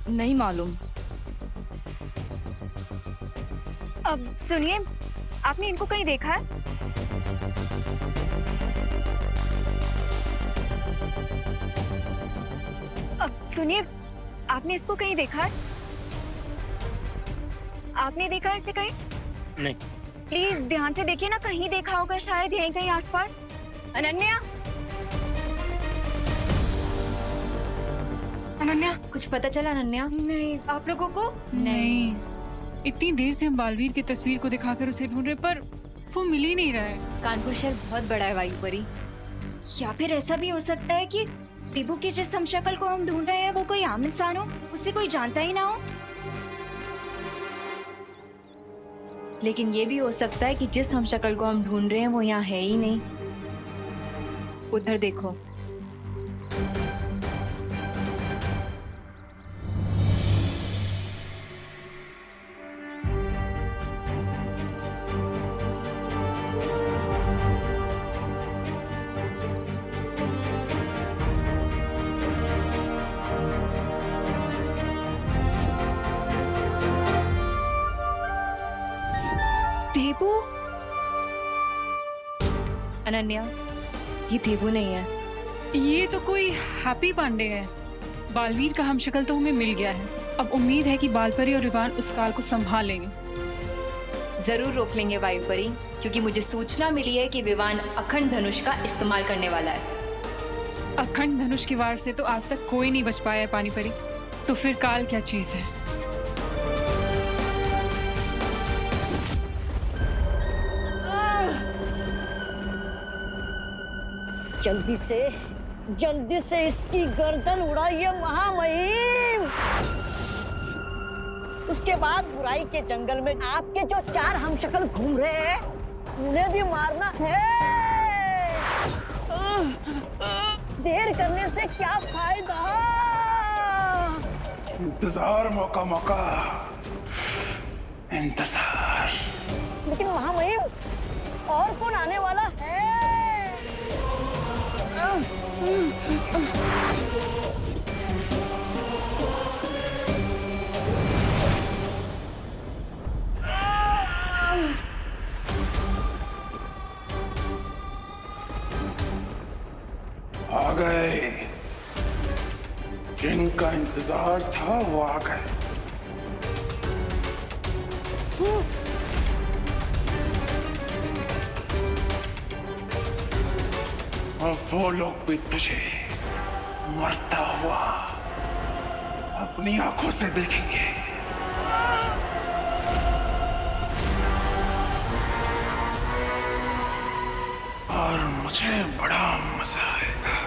नहीं मालूम। अब सुनिए, आपने इनको कहीं देखा है? अब सुनिए, आपने इसको कहीं देखा है? आपने देखा है इसे कहीं? नहीं। प्लीज ध्यान से देखिए ना, कहीं देखा होगा शायद यहीं कहीं आसपास। अनन्या, अनन्या, कुछ पता चला अनन्या? नहीं, आप लोगों को? नहीं। इतनी देर से हम बालवीर की तस्वीर को दिखाकर उसे ढूंढ रहे, पर वो मिल ही नहीं रहा है। कानपुर शहर बहुत बड़ा है वायुपरी, या फिर ऐसा भी हो सकता है कि टिबू की जिस हम शक्ल को हम ढूंढ रहे हैं वो कोई आम इंसान हो, उसे कोई जानता ही ना हो। लेकिन ये भी हो सकता है कि जिस हम शक्ल को हम ढूंढ रहे हैं वो यहाँ है ही नहीं। उधर देखो। देबू? अनन्या, ये देबू नहीं है। ये तो कोई हैप्पी पांडे है। बालवीर का हमशक्ल तो हमें मिल गया है। अब उम्मीद है कि बालपरी और रिवान उस काल को संभाल लेंगे। जरूर रोक लेंगे वायुपरी, क्योंकि मुझे सूचना मिली है कि विवान अखंड धनुष का इस्तेमाल करने वाला है। अखंड धनुष की वार से तो आज तक कोई नहीं बच पाया है पानीपरी, तो फिर काल क्या चीज है? जल्दी से इसकी गर्दन उड़ाइए महामहिम। उसके बाद बुराई के जंगल में आपके जो 4 हमशक्ल घूम रहे हैं उन्हें भी मारना है। देर करने से क्या फायदा? इंतजार मौका मौका इंतजार। लेकिन महामहिम और कौन आने वाला है? आ गए, जिनका इंतजार था वो आ गए। और वो लोग भी तुझे मरता हुआ अपनी आंखों से देखेंगे। और मुझे बड़ा मजा आएगा।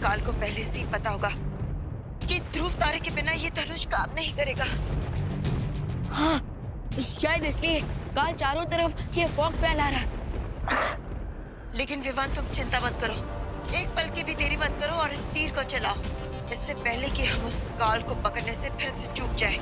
काल को पहले से ही पता होगा कि ध्रुव तारे के बिना ये धनुष काम नहीं करेगा। हाँ, शायद इसलिए काल चारों तरफ ये फॉग फैला रहा है। लेकिन विवान तुम चिंता मत करो, एक पल की भी देरी मत करो और इस तीर को चलाओ, इससे पहले कि हम उस काल को पकड़ने से फिर से चूक जाए।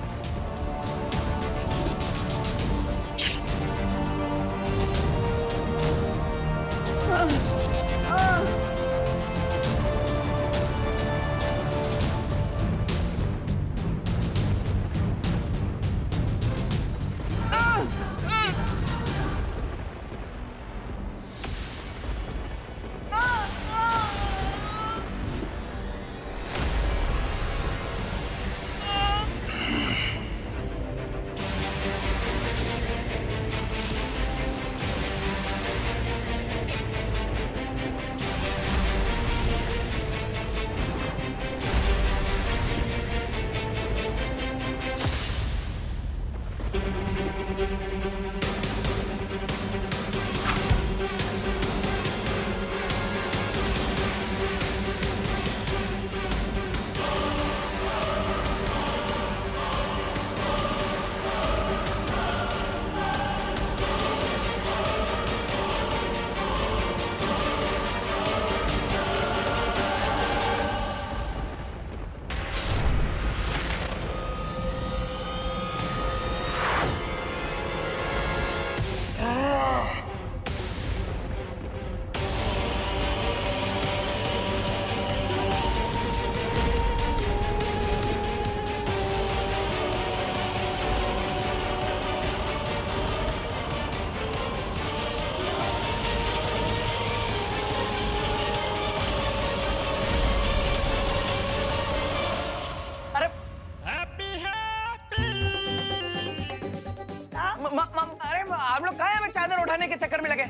बचाने के चक्कर में लगे।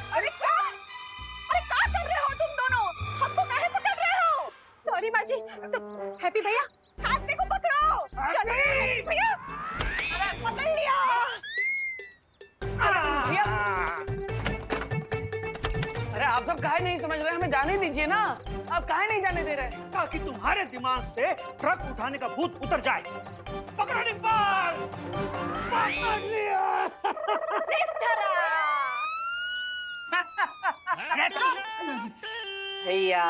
अरे क्या कर रहे हो तुम दोनों? हमको काहे पकड़ रहे हो? सॉरी माँ जी। तो हैप्पी भैया हाथी को पकड़ो। चलो हैप्पी भैया। अरे पकड़ लिया। अरे आप सब काहे नहीं समझ रहे? हमें जाने दीजिए ना। आप काहे नहीं जाने दे रहे? ताकि तुम्हारे दिमाग से ट्रक उठाने का भूत उतर जाए। पकड़ो डिम्पल। पकड़ लिया। भैया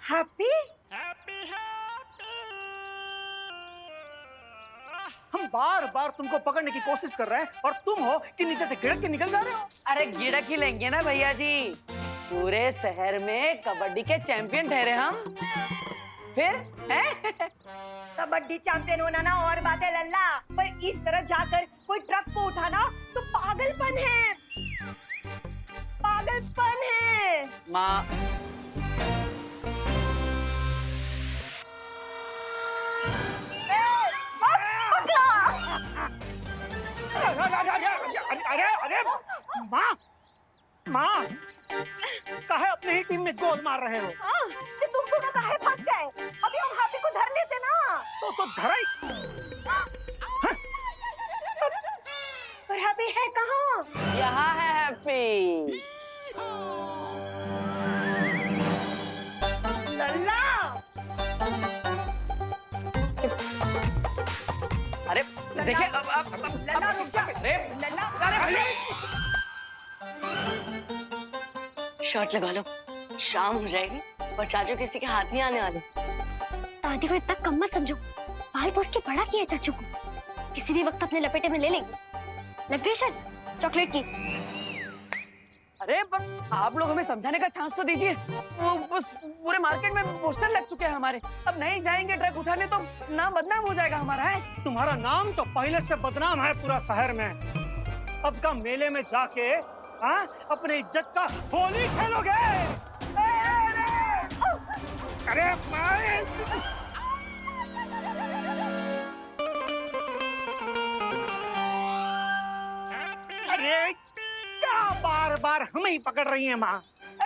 हैप्पी हम बार बार तुमको पकड़ने की कोशिश कर रहे हैं और तुम हो कि नीचे से गिरक के निकल जा रहे हो। अरे गिड़क ही लेंगे ना भैया जी। पूरे शहर में कबड्डी के चैंपियन ठहरे हम। फिर हैं? कबड्डी चैंपियन होना ना और बात है लल्ला, पर इस तरह जाकर कोई ट्रक को उठाना तो पागलपन है। पागलपन है। माँ अरे माँ माँ काहे अपने ही टीम में गोल मार रहे हो? हाँ, कि तुम दोनों काहे फंस गए? अभी हम हैप्पी को धर लेते ना। तो धरा ही। पर हैप्पी है कहाँ? यहाँ है हैप्पी। लल्ला अरे देखिए लल्ला रुक जा। लल्ला शर्ट लगा लो, शाम हो जाएगी और चाचू किसी के हाथ नहीं आने वाले। दादी को इतना कम मत समझो। भाई पोस के बड़ा किया चाचू को, किसी भी वक्त अपने लपेटे में ले लेंगे। लग गई शर्ट चॉकलेट की। अरे पर आप लोग हमें समझाने का चांस तो दीजिए। वो पूरे मार्केट में पोस्टर लग चुके हैं हमारे। अब नहीं जाएंगे ट्रक उठाने तो नाम बदनाम हो जाएगा हमारा। है तुम्हारा नाम तो पहले से बदनाम है पूरा शहर में। अब का मेले में जाके अपने इज्जत का होली खेलोगे। अरे अरे क्या बार बार हमें ही पकड़ रही है माँ?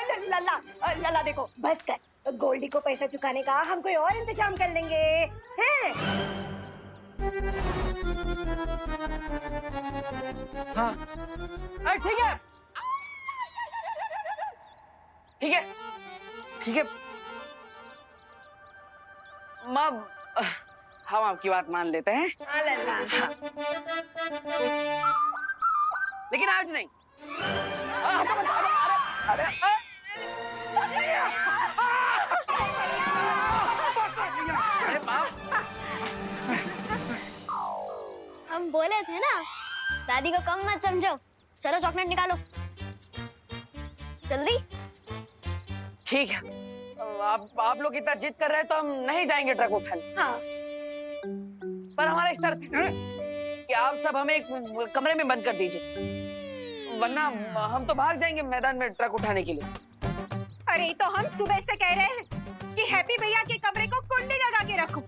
लल्ला लल्ला देखो, बस कर। गोल्डी को पैसा चुकाने का हम कोई और इंतजाम कर लेंगे। हैं? हाँ ठीक है ठीक है ठीक है माँ, हम आपकी बात मान लेते हैं। हाँ लल्ला। लेकिन आज नहीं। अरे हम बोले थे ना, दादी को कम मत समझो। चलो चॉकलेट निकालो जल्दी। ठीक है, आप लोग इतना जिद कर रहे हैं तो हम नहीं जाएंगे ट्रक उठाने। हाँ। पर हमारा एक शर्त है कि आप सब हमें एक कमरे में बंद कर दीजिए, वरना हम तो भाग जाएंगे मैदान में ट्रक उठाने के लिए। अरे तो हम सुबह से कह रहे हैं कि हैप्पी भैया के कमरे को कुंडी लगा के रखो,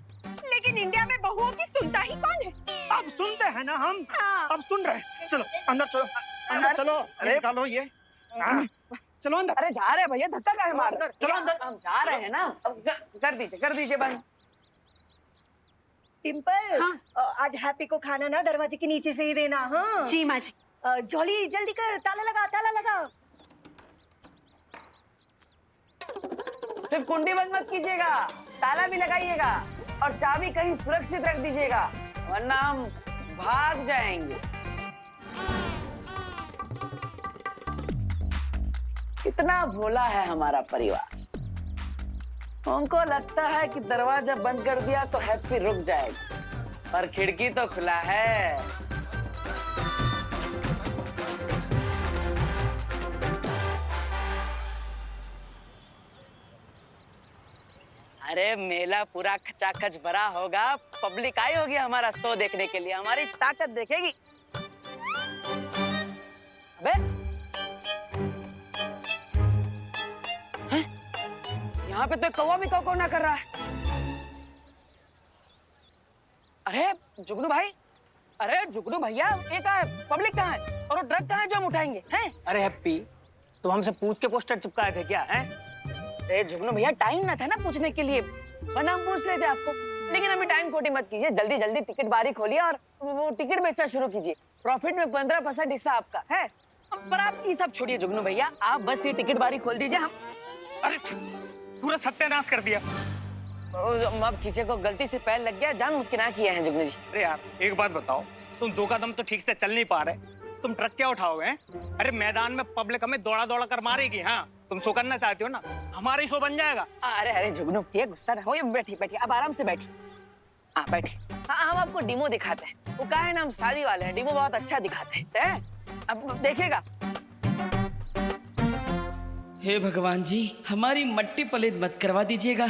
लेकिन इंडिया में बहुओं की सुनता ही कौन है? अब सुनते हैं ना हम। हाँ। अब सुन रहे हैं। चलो अंदर चलो, अंदर चलो। अरे निकालो ये। चलो अंदर। अरे जा रहे हैं भैया, धक्का काहे मार रहे? चलो अंदर। हम जा रहे हैं ना। अब कर दीजिए बंद। डिम्पल, आज हैप्पी को खाना ना दरवाजे के नीचे से ही देना। हाँ जी माँ जी। जॉली जल्दी कर, ताला लगा, ताला लगा। सिर्फ कुंडी बंद मत कीजिएगा, ताला भी लगाइएगा और चाबी कहीं सुरक्षित रख दीजिएगा, वरना हम भाग जाएंगे। कितना भोला है हमारा परिवार। उनको लगता है कि दरवाजा बंद कर दिया तो हैप्पी रुक जाएगी, और खिड़की तो खुला है। अरे मेला पूरा खचाखच भरा होगा, पब्लिक आई होगी हमारा शो देखने के लिए, हमारी ताकत देखेगी। अबे यहाँ पे तो एक कौवा भी कौ ना कर रहा है। अरे जुगनू भाई, अरे जुगनू भैया, ये कहाँ है? पब्लिक कहाँ है? और वो ट्रक कहाँ है जो हम उठाएंगे हैं? अरे हैप्पी, तुम हमसे पूछ के पोस्टर चिपकाए थे क्या? हैं? अरे जुगनू भैया, टाइम ना था ना पूछने के लिए, वरना हम पूछ लेते आपको। लेकिन अभी टाइम खोटी मत कीजिए, जल्दी जल्दी टिकट बारी खोलिए और वो टिकट बेचना शुरू कीजिए। प्रॉफिट में 15% हिस्सा आपका है। पर आप ये सब छोड़िए जुगनू भैया, आप बस ये टिकट बारी खोल दीजिए। हम अरे पूरा सत्यानाश कर दिया। अब किसी को गलती से पैर लग गया, जानबूझ के ना किया है जुगनू जी। अरे यार एक बात बताओ, तुम 2 कदम तो ठीक से चल नहीं पा रहे, तुम ट्रक क्या उठाओगे? हैं? अरे मैदान में पब्लिक हमें दौड़ा दौड़ा कर मारेगी। हाँ, तुम शो करना चाहते हो ना, हमारा ही शो बन जाएगा। अरे अरे जुगनू भैया, गुस्सा ना हो, बैठिए बैठिए, अब आराम से बैठिए। हाँ बैठिए। हाँ, हम आपको डिमो दिखाते हैं। वो कहा है ना, हम शादी वाले हैं, डिमो बहुत अच्छा दिखाते हैं। अब देखिएगा। हे भगवान जी, हमारी मट्टी पलीत मत करवा दीजिएगा।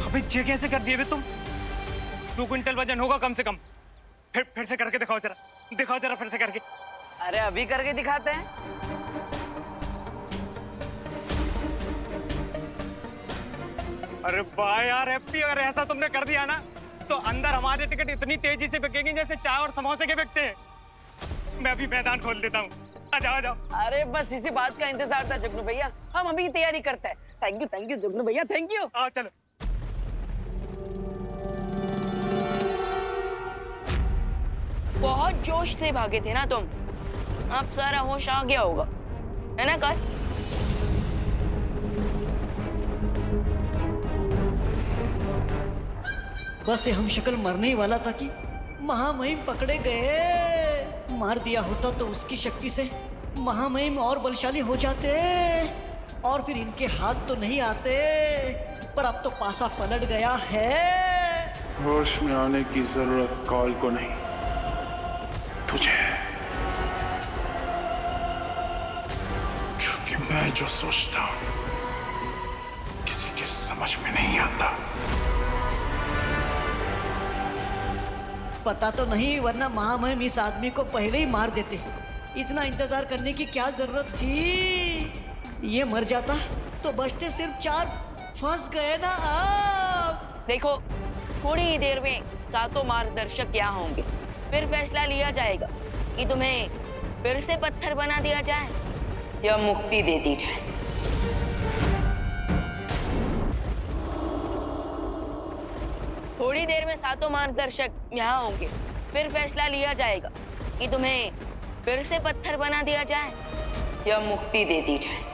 अबे ये कैसे कर दिए बे तुम? 2 क्विंटल वजन होगा कम से कम। फिर से करके दिखाओ जरा, दिखाओ जरा फिर से करके। अरे अभी करके दिखाते हैं। अरे वाह यार हैप्पी, अगर ऐसा तुमने कर दिया ना तो अंदर हमारे टिकट इतनी तेजी से बिकेंगे जैसे चाय और समोसे के बिकते हैं। मैं अभी मैदान खोल देता हूँ, आ जाओ आ जाओ। अरे बस इसी बात का इंतजार था जुगनू भैया, हम अभी तैयारी करते हैं। थैंक यू जुगनू भैया, थैंक यू। आओ चलो। बहुत जोश से भागे थे ना तुम, अब सारा होश आ गया होगा, है ना कर? बस ये हम शक्ल मरने ही वाला था कि महामहिम पकड़े गए। मार दिया होता तो उसकी शक्ति से महामहिम और बलशाली हो जाते और फिर इनके हाथ तो नहीं आते, पर अब तो पासा पलट गया है। होश में आने की जरूरत काल को नहीं, तुझे। क्योंकि मैं जो सोचता हूं किसी के समझ में नहीं आता। पता तो नहीं, वरना महामहिम इस आदमी को पहले ही मार देते। इतना इंतजार करने की क्या जरूरत थी? ये मर जाता तो बचते सिर्फ 4। फंस गए ना आप। देखो, थोड़ी ही देर में सातों मार्गदर्शक यहाँ होंगे, फिर फैसला लिया जाएगा कि तुम्हें फिर से पत्थर बना दिया जाए या मुक्ति दे दी जाए। थोड़ी देर में सातों मार्गदर्शक यहाँ होंगे, फिर फैसला लिया जाएगा कि तुम्हें फिर से पत्थर बना दिया जाए या मुक्ति दे दी जाए।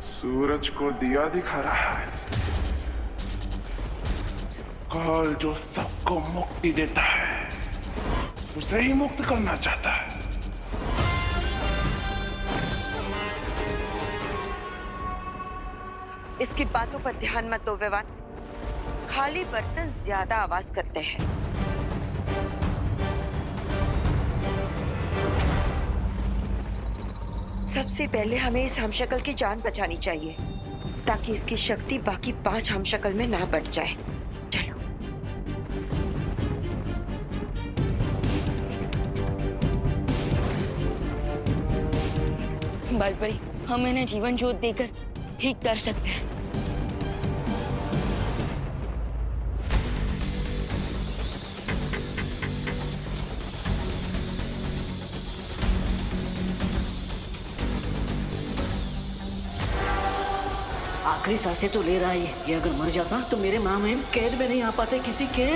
सूरज को दिया दिखा रहा है। काल जो सबको मुक्ति देता है उसे ही मुक्त करना चाहता है। इसकी बातों पर ध्यान मत दो विवान, खाली बर्तन ज्यादा आवाज करते हैं। सबसे पहले हमें इस हमशक्ल की जान बचानी चाहिए ताकि इसकी शक्ति बाकी 5 हमशक्ल में ना बढ़ जाए। चलो। बालपरी, हम इन्हें जीवन ज्योत देकर ठीक कर सकते हैं। आखिरी सांसें तो ले रहा है ये अगर मर जाता तो मेरे महामहिम कैद में नहीं आ पाते किसी के।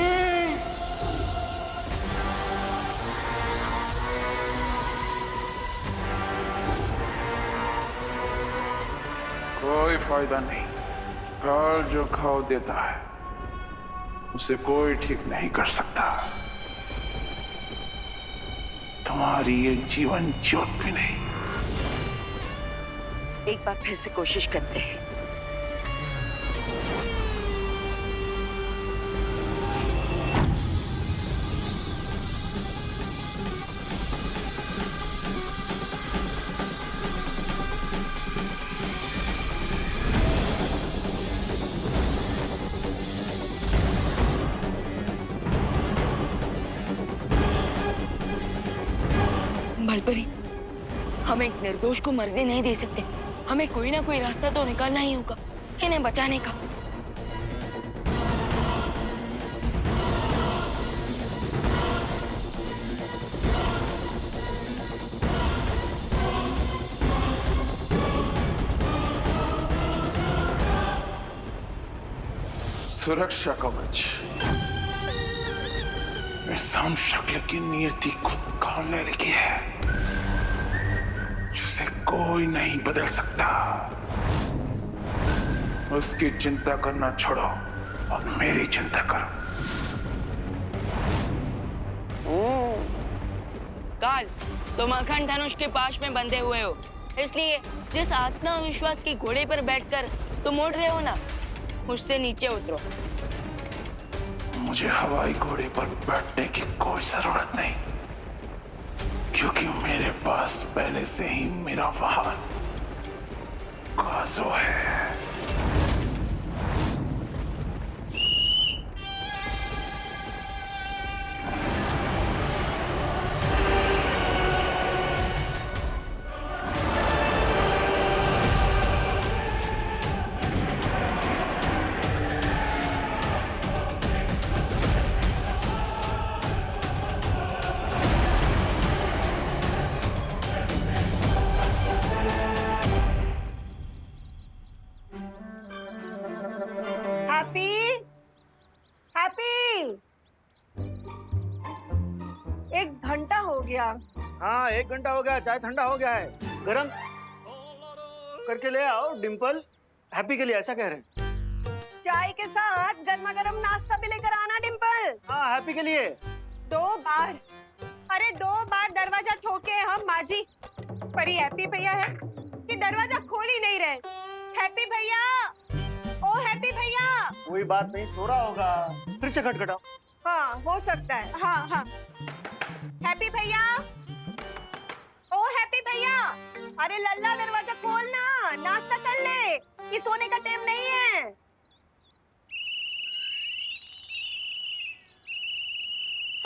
कोई फायदा नहीं। काल जो घाव देता है उसे कोई ठीक नहीं कर सकता। तुम्हारी ये जीवन ज्योत भी नहीं। एक बार फिर से कोशिश करते हैं। बालपरी, हम एक निर्दोष को मरने नहीं दे सकते। हमें कोई ना कोई रास्ता तो निकालना ही होगा इन्हें बचाने का। सुरक्षा कवच। निजाम शक्ल की नियति खुद काम ने लिखी है, जिसे कोई नहीं बदल सकता। उसकी चिंता करना छोड़ो और मेरी चिंता करो। काल, तुम अखंड धनुष के पाश में बंधे हुए हो, इसलिए जिस आत्मविश्वास के घोड़े पर बैठकर तुम उड़ रहे हो ना, उससे नीचे उतरो। मुझे हवाई घोड़े पर बैठने की कोई जरूरत नहीं, क्योंकि मेरे पास पहले से ही मेरा वाहन काजो है। एक घंटा हो गया। हाँ, 1 घंटा हो गया, चाय ठंडा हो गया है। गरम करके ले आओ डिम्पल, हैप्पी के लिए ऐसा कह रहे हैं। चाय के साथ गर्मा गर्म नाश्ता भी लेकर आना डिम्पल। हाँ, हैप्पी के लिए। 2 बार, अरे 2 बार दरवाजा ठोके हम माजी, पर ये हैप्पी भैया है कि दरवाजा खोल ही नहीं रहे। हैप्पी भैया, ओ हैप्पी भैया। कोई बात नहीं, सो रहा होगा, फिर से खटखटाओ। हाँ, हो सकता है। हाँ हाँ, हैप्पी भैया, ओ हैप्पी भैया, अरे लल्ला दरवाजा खोलना, नाश्ता कर ले, ये सोने का टाइम नहीं है।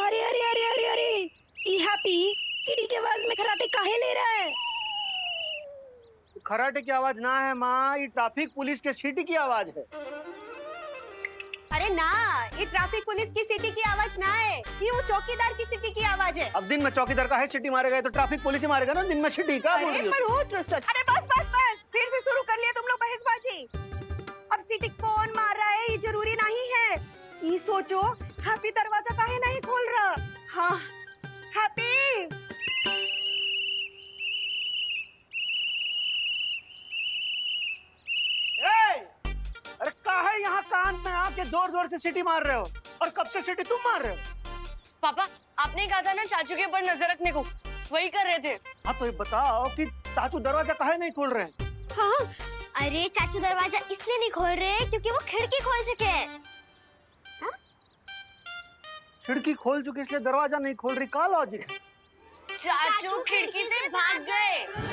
अरे अरे अरे अरे अरे, ये हैप्पी सीढ़ी के आवाज में खराटे काहे ले रहा है? खराटे की आवाज ना है माँ, ये ट्रैफिक पुलिस के सीटी की आवाज है। अरे ना, ये ट्रैफिक पुलिस की सीटी की आवाज ना है, ये वो चौकीदार की सीटी की आवाज है। अब दिन में चौकीदार का है सीटी मारेगा तो ट्रैफिक पुलिस ही मारेगा ना, दिन में सीटी क्या बोल रही हो? अरे बस बस बस, फिर से शुरू कर लिया तुम लोग बहसबाजी। अब सीटी कौन मार रहा है ये जरूरी नहीं है, ये सोचो हैप्पी दरवाजा काहे नहीं खोल रहा। हाँ हैप्पी, अरे काहे यहाँ कान में आके जोर जोर से सीटी मार रहे हो, और कब से सीटी तुम मार रहे हो? पापा, आपने कहा था ना चाचू के ऊपर नजर रखने को, वही कर रहे थे। हाँ तो ये बताओ कि चाचू दरवाजा काहे नहीं खोल रहे हैं? हाँ, अरे चाचू दरवाजा इसलिए नहीं खोल रहे क्योंकि वो खिड़की खोल चुके हैं। खिड़की खोल चुके इसलिए दरवाजा नहीं खोल रही, का लॉजिक है? चाचू खिड़की से भाग गए।